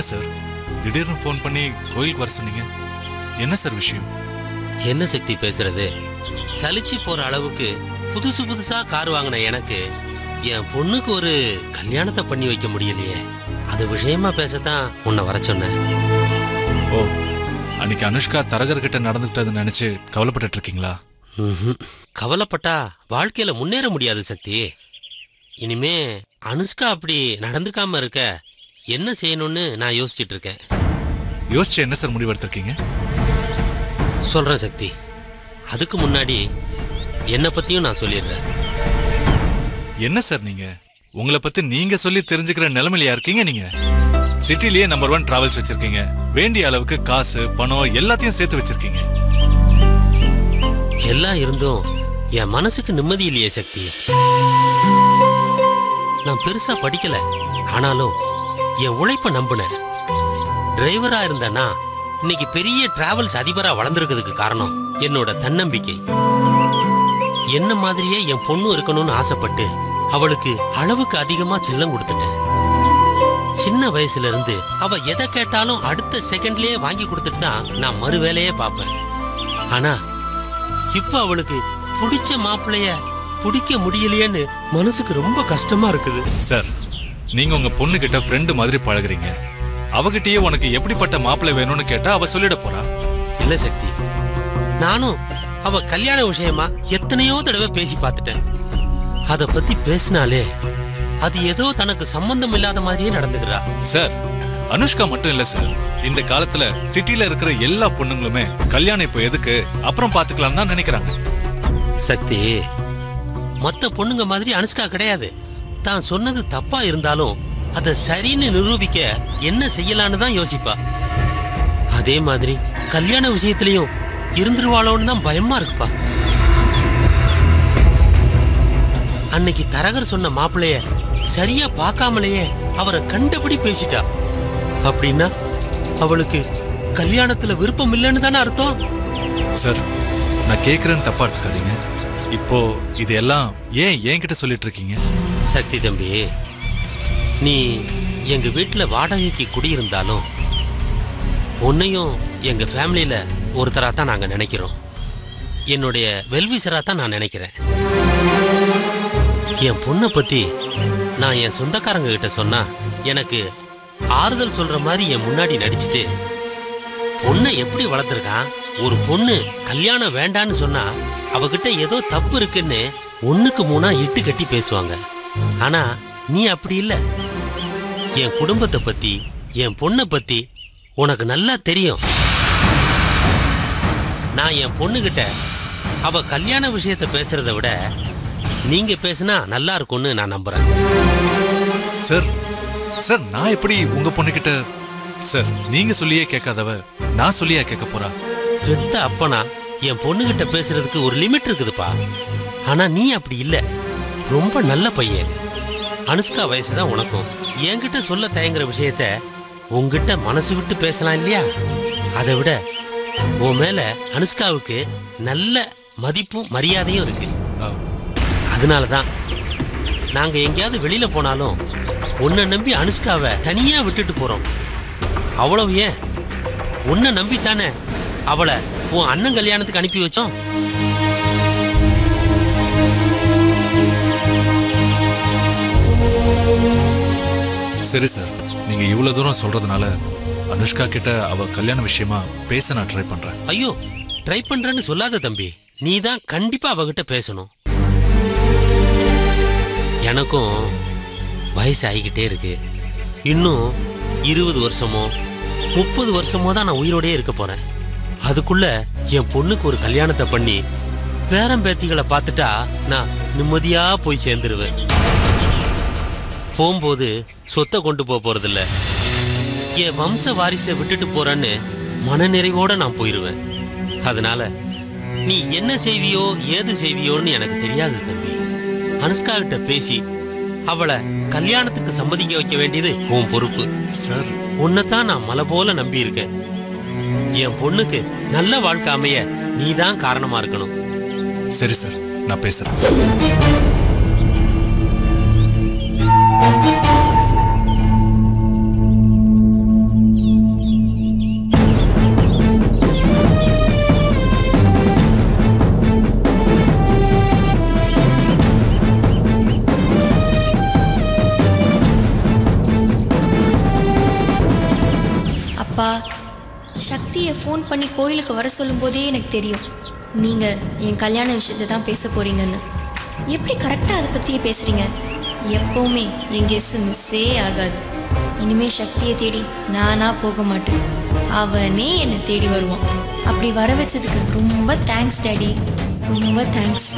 என்ன சார் திடீர்னு ஃபோன் பண்ணி கோயிலுக்கு வர சொன்னீங்க? என்ன சார் விஷயம்? என்ன சக்தி பேசுறது? சலிச்சு போற அளவுக்கு புதுசு புதுசா கார் வாங்கின எனக்கு என் பொண்ணுக்கு ஒரு கல்யாணத்தை பண்ணி வைக்க முடியலையே. அது விஷயமா பேசத்தான் உன்னை வர சொன்னேன். ஓ, அன்னைக்கு அனுஷ்கா தரகர்கிட்ட நடந்துட்டதுன்னு நினைச்சு கவலைப்பட்டு இருக்கீங்களா? கவலைப்பட்டா வாழ்க்கையில முன்னேற முடியாது சக்தி. இனிமே அனுஷ்கா அப்படி நடந்துக்காம இருக்க என்ன செய்யணும்னு நான் யோசிச்சுட்டு இருக்கேன். யோசிச்சு என்ன சார் முடிவு எடுத்திருக்கீங்க? சொல்றேன் சக்தி. அதுக்கு முன்னாடி என்னை பத்தியும் நான் சொல்லிடுறேன். என்ன சார் நீங்க உங்களை பத்தி நீங்க சொல்லி தெரிஞ்சுக்கிற நிலைமையில இருக்கீங்க? நீங்க சிட்டிலேயே நம்பர் 1 டிராவல்ஸ் வச்சிருக்கீங்க. வேண்டிய அளவுக்கு காசு பணம் எல்லாத்தையும் சேர்த்து வச்சிருக்கீங்க. எல்லாம் இருந்தும் என் மனசுக்கு நிம்மதி இல்லையே சக்தி. நான் பெருசா படிக்கல, ஆனாலும் என் உழைப்ப நம்பினேன். டிரைவரா இருந்தேன்னா இன்னைக்கு பெரிய டிராவல்ஸ் அதிபரா வளர்ந்துருக்கிறதுக்கு காரணம் என்னோட தன்னம்பிக்கை. என்ன மாதிரியே என் பொண்ணு இருக்கணும்னு ஆசைப்பட்டு அவளுக்கு அளவுக்கு அதிகமா செல்லம் கொடுத்துட்டேன். சின்ன வயசுல இருந்து அவ எதை கேட்டாலும் அடுத்த செகண்ட்லயே வாங்கி கொடுத்துட்டு தான் நான் மறு வேலையே பார்ப்பேன். ஆனா இப்ப அவளுக்கு பிடிச்ச மாப்பிள்ளைய பிடிக்க முடியலையேன்னு மனசுக்கு ரொம்ப கஷ்டமா இருக்குது. சார், நீங்க உங்க பொண்ணு கிட்ட ஃப்ரெண்டு மாதிரி பழகுறீங்க. அவகிட்டயே உனக்கு எப்படிப்பட்ட மாப்பிள்ளை வேணும்னு கேட்டா அவ சொல்லிட போறா. இல்ல சக்தி, நானும் அவ கல்யாண விஷயமா எத்தனையோ தடவை பேசி பார்த்துட்டேன். அத பத்தி பேசினாலே அது ஏதோ தனக்கு சம்பந்தம் இல்லாத மாதிரியே நடந்துக்கிறா. சார், அனுஷ்கா மட்டும் இல்ல சார், இந்த காலத்துல சிட்டில இருக்கிற எல்லா பொண்ணுங்களுமே கல்யாணம் இப்ப எதுக்கு அப்புறம் பாத்துக்கலாம் தான் நினைக்கிறாங்க. சக்தி, மத்த பொண்ணுங்க மாதிரி அனுஷ்கா கிடையாது. தான் சொன்னது தப்பா இருந்தாலும் அத சரின்னு நிரூபிக்க என்ன செய்யலான்னு தான் யோசிப்பா. அதே மாதிரி கல்யாண விஷயத்திலையும் இருந்துருவாளோன்னு தான் பயமா இருக்குப்பா. அன்னைக்கு தரகர் சொன்ன மாப்பிள்ளைய சரியா பார்க்காமலேயே அவரை கண்டபடி பேசிட்டா. அப்படின்னா அவளுக்கு கல்யாணத்துல விருப்பம் இல்லைன்னு தானே அர்த்தம். சார், நான் கேக்குறேன்னு தப்பா எடுத்துக்காதீங்க. இப்போ இது எல்லாம் ஏன் என்கிட்ட சொல்லிட்டு இருக்கீங்க? சக்தி தம்பி, நீ எங்க வீட்டுல வாடகைக்கு குடியிருந்தாலும் உன்னையும் எங்க ஃபேமிலியில ஒருத்தரா தான் நாங்க நினைக்கிறோம். என்னுடைய வெல்விசரா தான் நான் நினைக்கிறேன். என் பொண்ணை பத்தி நான் என் சொந்தக்காரங்க கிட்ட சொன்னா எனக்கு ஆறுதல் சொல்ற மாதிரி என் முன்னாடி நடிச்சுட்டு, பொண்ணை எப்படி வளர்த்துருக்கான், ஒரு பொண்ணு கல்யாணம் வேண்டான்னு சொன்னா அவகிட்ட ஏதோ தப்பு இருக்குன்னு 1க்கு 3 இட்டு கட்டி பேசுவாங்க. ஆனா நீ அப்படி இல்ல. என் குடும்பத்தை பத்தி என் பொண்ணை பத்தி உனக்கு நல்லா தெரியும். நான் என் பொண்ணுகிட்ட அவ கல்யாண விஷயத்த பேசுறத விட நீங்க பேசினா நல்லா இருக்கும்னு நான் நம்புறேன். சார், சார், நான் எப்படி உங்க பொண்ணுகிட்ட? சார், நீங்க சொல்லியே கேட்காதவ நான் சொல்லியா கேட்க போறா? பெத்த அப்பனா என் பொண்ணுகிட்ட பேசுறதுக்கு ஒரு லிமிட் இருக்குதுப்பா. ஆனா நீ அப்படி இல்ல. ரொம்ப நல்ல பையன். அனுஷ்கா வயசுதான் உனக்கும். என்கிட்ட சொல்ல தயங்குற விஷயத்த உங்ககிட்ட மனசு விட்டு பேசலாம் இல்லையா? அதை விட உன் மேல அனுஷ்காவுக்கு நல்ல மதிப்பும் மரியாதையும் இருக்கு. அதனாலதான் நாங்க எங்கேயாவது வெளியில போனாலும் உன்னை நம்பி அனுஷ்காவை தனியா விட்டுட்டு போறோம். அவ்வளவு ஏன், உன்னை நம்பித்தானே அவளை உன் அண்ணன் கல்யாணத்துக்கு அனுப்பி வச்சோம். சரி சார், நீங்க இவ்வளவு தூரம் சொல்றதுனால அனுஷ்கா கிட்ட அவ கல்யாண விஷயமா பேச நான் ட்ரை பண்றேன். ஐயோ, ட்ரை பண்றேன்னு சொல்லாத தம்பி. நீ தான் கண்டிப்பா அவகிட்ட பேசணும். எனக்கும் வயசு ஆகிக்கிட்டே இருக்கு. இன்னும் 20 வருஷமோ 30 வருஷமோ தான் நான் உயிரோடே இருக்க போறேன். அதுக்குள்ள என் பொண்ணுக்கு ஒரு கல்யாணத்தை பண்ணி பேரம்பேத்திகளை பார்த்துட்டா நான் நிம்மதியா போய் சேர்ந்துருவேன். போகும்போது சொத்தை கொண்டு போறதில்ல, என் வம்ச வாரிசை விட்டுட்டு போறேன்னு மனநிறைவோட நான் போயிருவேன். அதனால நீ என்ன செய்வியோ ஏது செய்வியோன்னு எனக்கு தெரியாது தம்பி. அனுஷ்கா கிட்ட பேசி அவளை கல்யாணத்துக்கு சம்மதிக்க வைக்க வேண்டியது உன் பொறுப்பு. சார், உன்னைத்தான் நான் மலை போல நம்பி இருக்கேன். என் பொண்ணுக்கு நல்ல வாழ்க்கை அமைய நீதான் காரணமா இருக்கணும். சரி சார், நான் பேசுறேன். நீங்கள் ஃபோன் பண்ணி கோயிலுக்கு வர சொல்லும்போதே எனக்கு தெரியும் நீங்கள் என் கல்யாண விஷயத்தை தான் பேச போகிறீங்கன்னு. எப்படி கரெக்டாக அதை பற்றியே பேசுகிறீங்க? எப்போவுமே என் கெஸ்ஸு மிஸ்ஸே ஆகாது. இனிமேல் சக்தியை தேடி நானாக போக மாட்டேன், அவனே என்னை தேடி வருவான். அப்படி வர வச்சதுக்கு ரொம்ப தேங்க்ஸ் டாடி, ரொம்ப தேங்க்ஸ்.